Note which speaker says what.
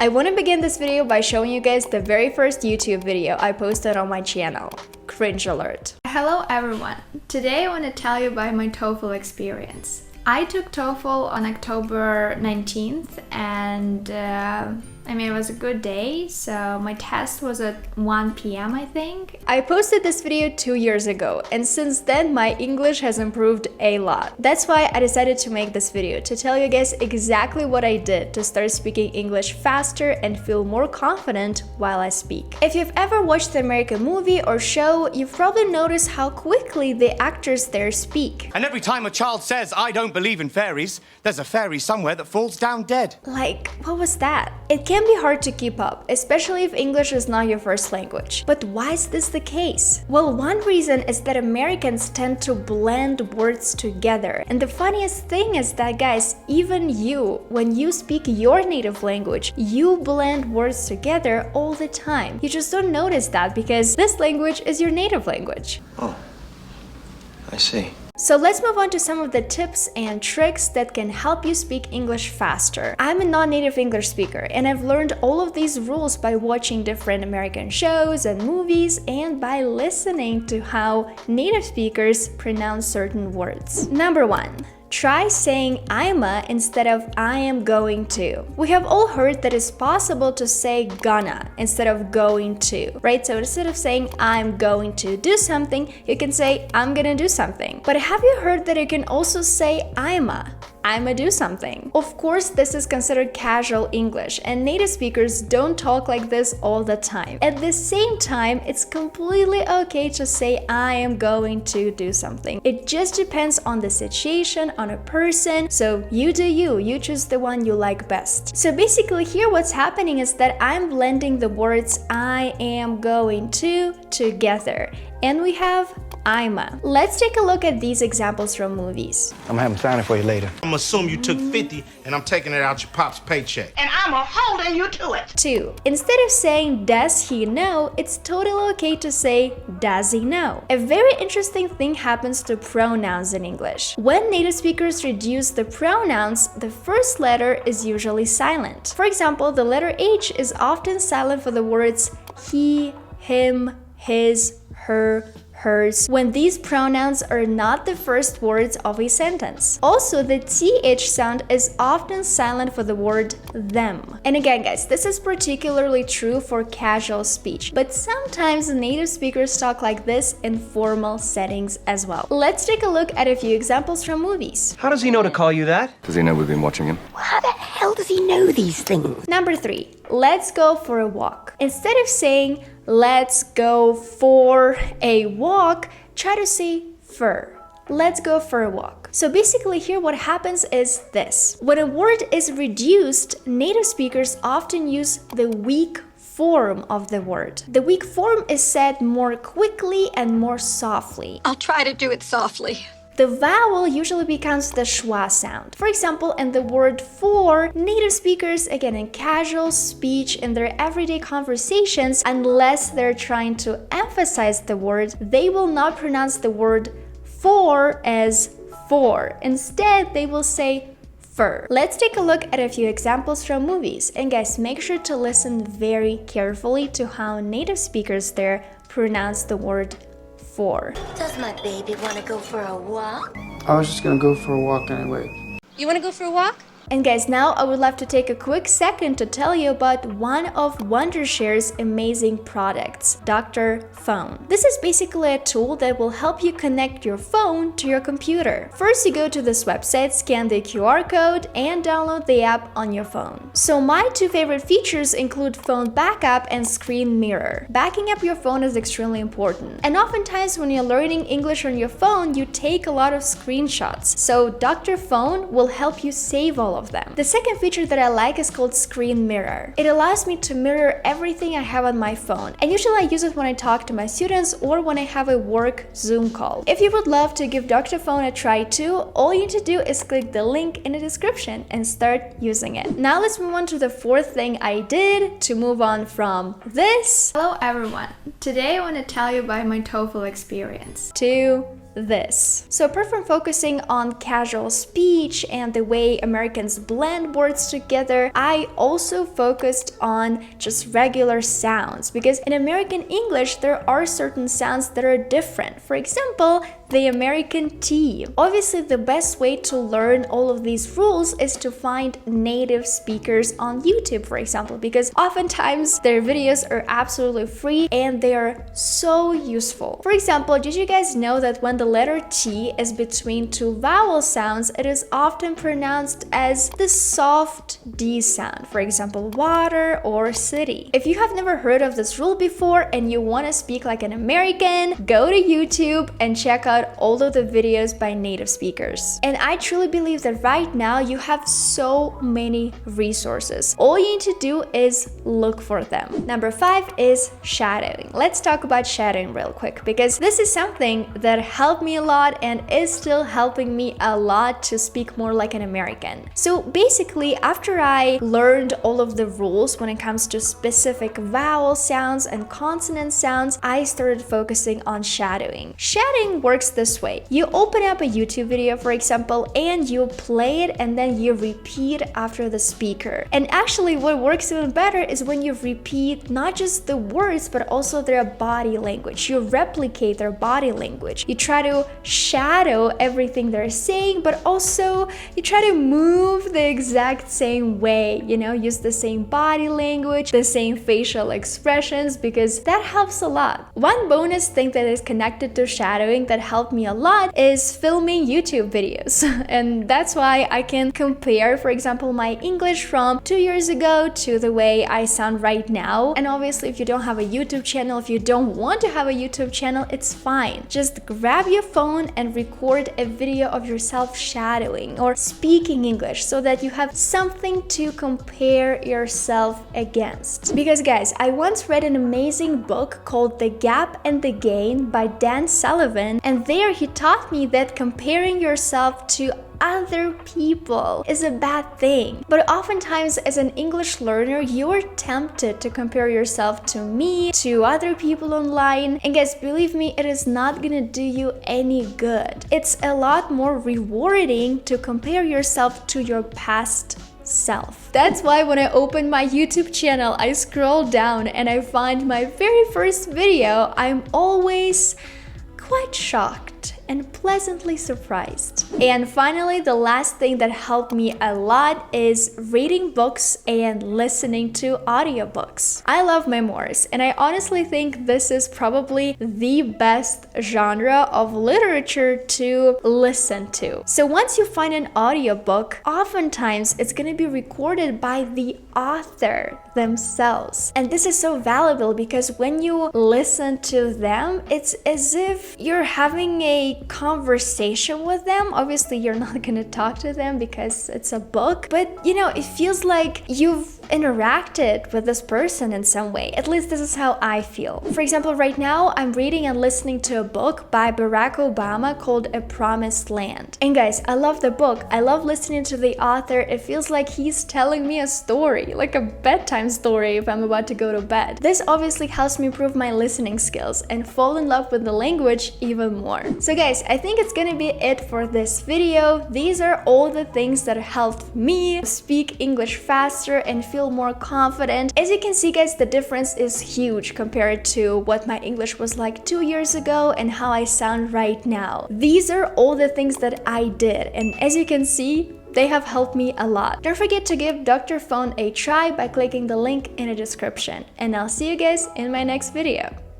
Speaker 1: I want to begin this video by showing you guys the very first YouTube video I posted on my channel. Cringe alert.
Speaker 2: Hello everyone. Today I want to tell you about my TOEFL experience. I took TOEFL on October 19th and it was a good day, so my test was at 1 p.m. I think.
Speaker 1: I posted this video 2 years ago, and since then my English has improved a lot. That's why I decided to make this video, to tell you guys exactly what I did to start speaking English faster and feel more confident while I speak. If you've ever watched an American movie or show, you've probably noticed how quickly the actors there speak.
Speaker 3: And every time a child says, "I don't believe in fairies," there's a fairy somewhere that falls down dead.
Speaker 1: Like, what was that? It can be hard to keep up, especially if English is not your first language. But why is this the case? Well, one reason is that Americans tend to blend words together. And the funniest thing is that, guys, even you, when you speak your native language, you blend words together all the time. You just don't notice that because this language is your native language.
Speaker 4: Oh, I see.
Speaker 1: So let's move on to some of the tips and tricks that can help you speak English faster. I'm a non-native English speaker, and I've learned all of these rules by watching different American shows and movies and by listening to how native speakers pronounce certain words. Number 1. Try saying I'ma instead of I am going to. We have all heard that it's possible to say gonna instead of going to, right? So instead of saying I'm going to do something, you can say I'm gonna do something. But have you heard that you can also say I'ma do something? Of course, this is considered casual English, and native speakers don't talk like this all the time. At the same time, it's completely okay to say I am going to do something. It just depends on the situation, on a person, so you do you choose the one you like best. So basically here what's happening is that I'm blending the words I am going to together, and we have I'ma. Let's take a look at these examples from movies.
Speaker 5: I'm gonna have them sign it for you later.
Speaker 6: I'm gonna assume you took 50 and I'm taking it out your pop's paycheck.
Speaker 7: And I'm holding you to it.
Speaker 1: 2. Instead of saying does he know, it's totally okay to say does he know. A very interesting thing happens to pronouns in English. When native speakers reduce the pronouns, the first letter is usually silent. For example, the letter H is often silent for the words he, him, his, her, hers, when these pronouns are not the first words of a sentence. Also, the TH sound is often silent for the word them. And again, guys, this is particularly true for casual speech, but sometimes native speakers talk like this in formal settings as well. Let's take a look at a few examples from movies.
Speaker 5: How does he know to call you that?
Speaker 4: Does he know we've been watching him?
Speaker 7: How the hell does he know these things?
Speaker 1: Number 3, let's go for a walk. Instead of saying let's go for a walk, try to say for. Let's go for a walk. So basically here what happens is this. When a word is reduced, native speakers often use the weak form of the word. The weak form is said more quickly and more softly.
Speaker 8: I'll try to do it softly.
Speaker 1: The vowel usually becomes the schwa sound. For example, in the word for, native speakers, again in casual speech, in their everyday conversations, unless they're trying to emphasize the word, they will not pronounce the word for as for. Instead, they will say fur. Let's take a look at a few examples from movies. And guys, make sure to listen very carefully to how native speakers there pronounce the word for.
Speaker 7: Does my baby want to go for a walk?
Speaker 5: I was just gonna go for a walk anyway.
Speaker 8: You want to go for a walk?
Speaker 1: And guys, now I would love to take a quick second to tell you about one of Wondershare's amazing products, Dr. Phone. This is basically a tool that will help you connect your phone to your computer. First, you go to this website, scan the QR code, and download the app on your phone. So my 2 favorite features include phone backup and screen mirror. Backing up your phone is extremely important. And oftentimes when you're learning English on your phone, you take a lot of screenshots. So Dr. Phone will help you save all of them. The second feature that I like is called Screen Mirror. It allows me to mirror everything I have on my phone, and usually I use it when I talk to my students or when I have a work Zoom call. If you would love to give Dr. Phone a try too, all you need to do is click the link in the description and start using it. Now let's move on to the 4th thing I did to move on from this.
Speaker 2: Hello everyone. Today I want to tell you about my TOEFL experience.
Speaker 1: To this. So apart from focusing on casual speech and the way Americans blend words together, I also focused on just regular sounds, because in American English there are certain sounds that are different. For example, the American T. Obviously, the best way to learn all of these rules is to find native speakers on YouTube, for example, because oftentimes their videos are absolutely free and they are so useful. For example, did you guys know that when the letter T is between two vowel sounds, it is often pronounced as the soft D sound? For example, water or city. If you have never heard of this rule before and you want to speak like an American, go to YouTube and check out all of the videos by native speakers. And I truly believe that right now you have so many resources. All you need to do is look for them. Number 5 is shadowing. Let's talk about shadowing real quick, because this is something that helped me a lot and is still helping me a lot to speak more like an American. So basically, after I learned all of the rules when it comes to specific vowel sounds and consonant sounds, I started focusing on shadowing. Shadowing works this way. You open up a YouTube video, for example, and you play it and then you repeat after the speaker. And actually what works even better is when you repeat not just the words but also their body language. You replicate their body language. You try to shadow everything they're saying, but also you try to move the exact same way, you know, use the same body language, the same facial expressions, because that helps a lot. One bonus thing that is connected to shadowing that helped me a lot is filming YouTube videos. And that's why I can compare, for example, my English from 2 years ago to the way I sound right now. And obviously, if you don't have a YouTube channel, if you don't want to have a YouTube channel, it's fine. Just grab your phone and record a video of yourself shadowing or speaking English so that you have something to compare yourself against. Because guys, I once read an amazing book called The Gap and the Gain by Dan Sullivan, and there he taught me that comparing yourself to other people is a bad thing. But oftentimes as an English learner, you're tempted to compare yourself to me, to other people online. And guys, believe me, it is not gonna do you any good. It's a lot more rewarding to compare yourself to your past self. That's why when I open my YouTube channel, I scroll down and I find my very first video, I'm always quite shocked and pleasantly surprised. And finally, the last thing that helped me a lot is reading books and listening to audiobooks. I love memoirs, and I honestly think this is probably the best genre of literature to listen to. So once you find an audiobook, oftentimes it's gonna be recorded by the author themselves. And this is so valuable because when you listen to them, it's as if you're having a conversation with them. Obviously, you're not gonna talk to them because it's a book, but you know, it feels like you've interacted with this person in some way. At least this is how I feel. For example, right now I'm reading and listening to a book by Barack Obama called A Promised Land. And guys, I love the book. I love listening to the author. It feels like he's telling me a story, like a bedtime story if I'm about to go to bed. This obviously helps me improve my listening skills and fall in love with the language even more. So guys, I think it's gonna be it for this video. These are all the things that helped me speak English faster and feel more confident. As you can see guys, the difference is huge compared to what my English was like 2 years ago and how I sound right now. These are all the things that I did, and as you can see, they have helped me a lot. Don't forget to give Dr. Phone a try by clicking the link in the description, and I'll see you guys in my next video.